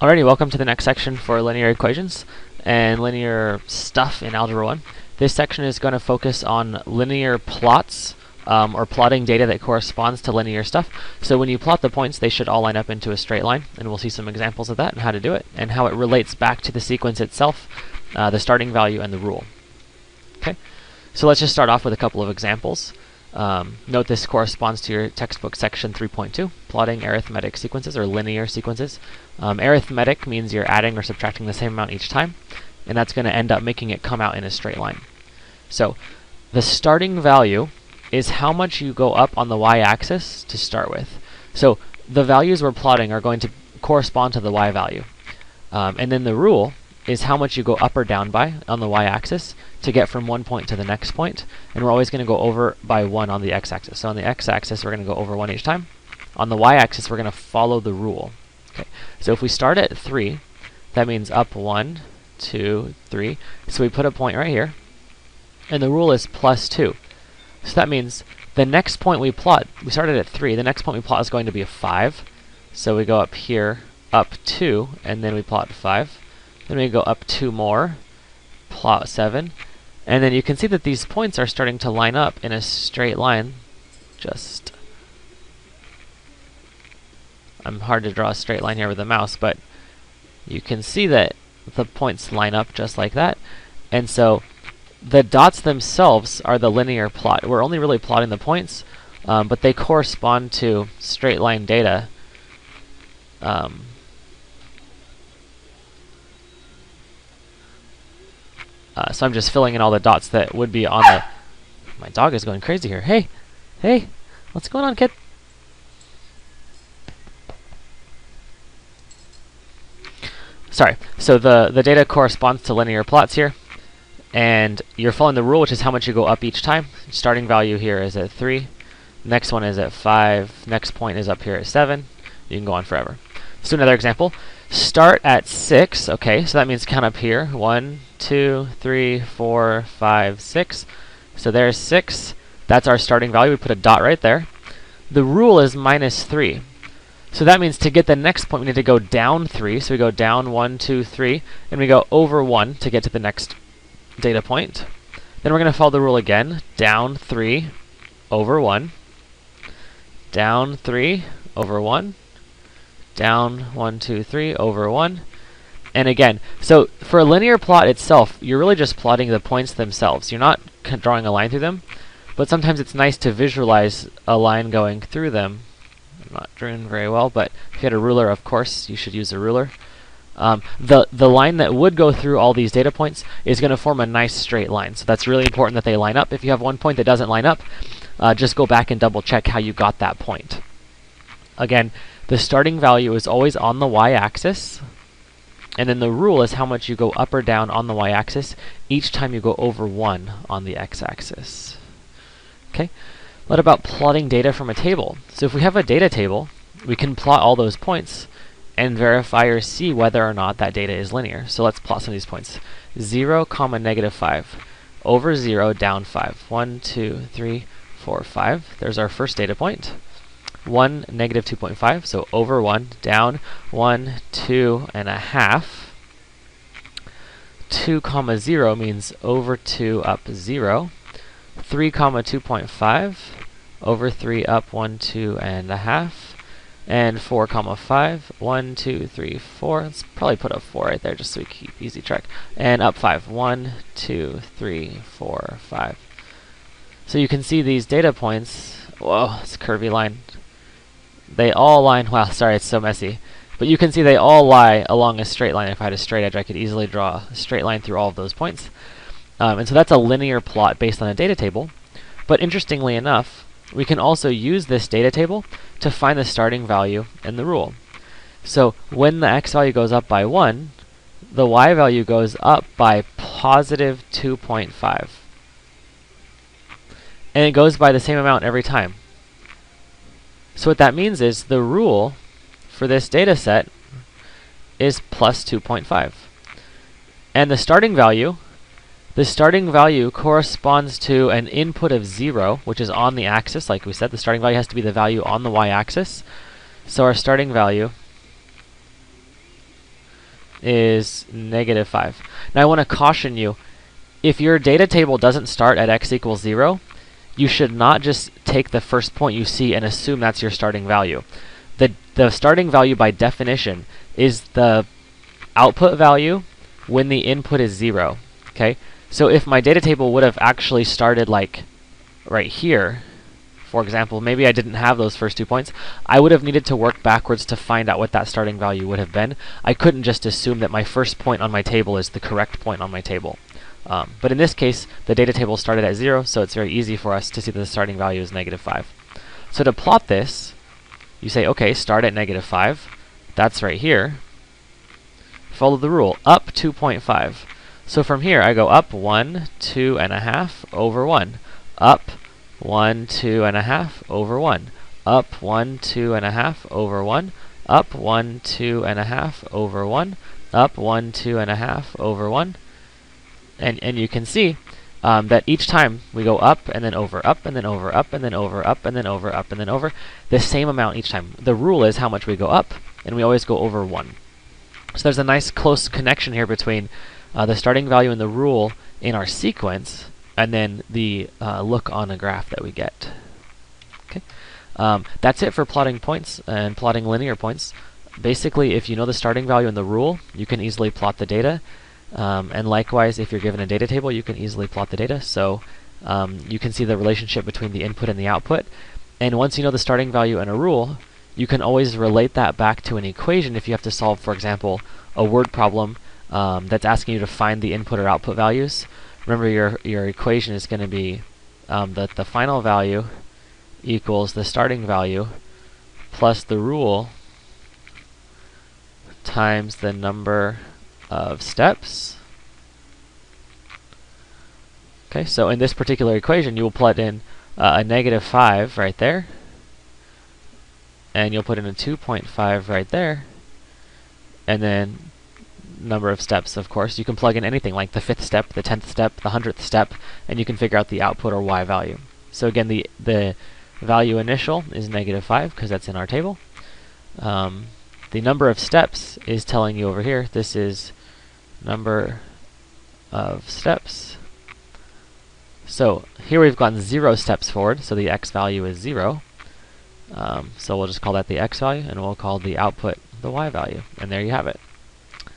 Alrighty, welcome to the next section for linear equations and linear stuff in Algebra 1. This section is going to focus on linear plots, or plotting data that corresponds to linear stuff. So when you plot the points, they should all line up into a straight line, and we'll see some examples of that and how to do it, and how it relates back to the sequence itself, the starting value, and the rule. Okay, so let's just start off with a couple of examples. Note this corresponds to your textbook section 3.2, plotting arithmetic sequences or linear sequences. Arithmetic means you're adding or subtracting the same amount each time, and that's going to end up making it come out in a straight line. So the starting value is how much you go up on the y-axis to start with. So the values we're plotting are going to correspond to the y value. And then the rule is how much you go up or down by on the y-axis to get from one point to the next point, and we're always going to go over by 1 on the x-axis. So on the x-axis, we're going to go over 1 each time. On the y-axis, we're going to follow the rule. Okay. So if we start at 3, that means up 1, 2, 3. So we put a point right here, and the rule is plus 2. So that means the next point we plot, we started at 3, the next point we plot is going to be a 5. So we go up here, up 2, and then we plot 5. Then we go up 2 more, plot 7, and then you can see that these points are starting to line up in a straight line. I'm hard to draw a straight line here with the mouse, but you can see that the points line up just like that. And so the dots themselves are the linear plot. We're only really plotting the points, but they correspond to straight line data. So I'm just filling in all the dots that would be on the... My dog is going crazy here. Hey! Hey! What's going on, kid? Sorry. So the data corresponds to linear plots here. And you're following the rule, which is how much you go up each time. Starting value here is at 3. Next one is at 5. Next point is up here at 7. You can go on forever. Let's do another example. Start at 6. Okay, so that means count up here. 1, 2, 3, 4, 5, 6. So there's 6. That's our starting value. We put a dot right there. The rule is minus 3. So that means to get the next point, we need to go down 3. So we go down 1, 2, 3, and we go over 1 to get to the next data point. Then we're going to follow the rule again. Down 3, over 1. Down 3, over 1. Down 1, 2, 3, over 1. And again, so for a linear plot itself, you're really just plotting the points themselves. You're not drawing a line through them, but sometimes it's nice to visualize a line going through them. I'm not drawing very well, but if you had a ruler, of course, you should use a ruler. The line that would go through all these data points is going to form a nice straight line. So that's really important that they line up. If you have one point that doesn't line up, just go back and double check how you got that point. Again, the starting value is always on the y-axis, and then the rule is how much you go up or down on the y-axis each time you go over 1 on the x-axis. Okay, what about plotting data from a table? So if we have a data table, we can plot all those points and verify or see whether or not that data is linear. So let's plot some of these points. 0, negative 5. Over 0, down 5. 1, 2, 3, 4, 5. There's our first data point. 1, negative 2.5, so over 1, down 1, 2 and a half. 2, 0 means over 2, up 0. 3, 2.5, over 3, up 1, 2 and a half. And 4, 5, 1, 2, 3, 4. Let's probably put a 4 right there just so we keep easy track. And up 5, 1, 2, 3, 4, 5. So you can see these data points. Whoa, it's a curvy line. They all line, wow, sorry, it's so messy. But you can see they all lie along a straight line. If I had a straight edge, I could easily draw a straight line through all of those points. And so that's a linear plot based on a data table. But interestingly enough, we can also use this data table to find the starting value and the rule. So when the x value goes up by 1, the y value goes up by positive 2.5. And it goes by the same amount every time. So what that means is the rule for this data set is plus 2.5. And the starting value corresponds to an input of 0, which is on the axis. Like we said, the starting value has to be the value on the y-axis. So our starting value is -5. Now I want to caution you, if your data table doesn't start at x equals 0, you should not just take the first point you see and assume that's your starting value. The starting value by definition is the output value when the input is 0. Okay? So if my data table would have actually started like right here, for example, maybe I didn't have those first 2 points, I would have needed to work backwards to find out what that starting value would have been. I couldn't just assume that my first point on my table is the correct point on my table. But in this case, the data table started at 0, so it's very easy for us to see that the starting value is -5. So to plot this, you say, okay, start at -5. That's right here. Follow the rule, up 2.5. So from here, I go up 1, 2.5 over 1. Up 1, 2.5 over 1. Up 1, 2.5 over 1. Up 1, 2.5 over 1. Up 1, 2.5 over 1. And you can see that each time we go up and then over, up and then over, up and then over, up and then over, up and then over, the same amount each time. The rule is how much we go up, and we always go over 1. So there's a nice close connection here between the starting value and the rule in our sequence, and then the look on a graph that we get. Okay, that's it for plotting points and plotting linear points. Basically, if you know the starting value and the rule, you can easily plot the data. And likewise, if you're given a data table, you can easily plot the data. So you can see the relationship between the input and the output. And once you know the starting value and a rule, you can always relate that back to an equation if you have to solve, for example, a word problem that's asking you to find the input or output values. Remember, your equation is going to be that the final value equals the starting value plus the rule times the number of steps. Okay, so in this particular equation, you will plug in a -5 right there, and you'll put in a 2.5 right there, and then number of steps, of course. You can plug in anything like the 5th step, the 10th step, the 100th step, and you can figure out the output or y value. So again, the value initial is -5 because that's in our table. The number of steps is telling you over here, this is number of steps. So here we've gotten 0 steps forward, so the x value is 0. So we'll just call that the x value, and we'll call the output the y value. And there you have it.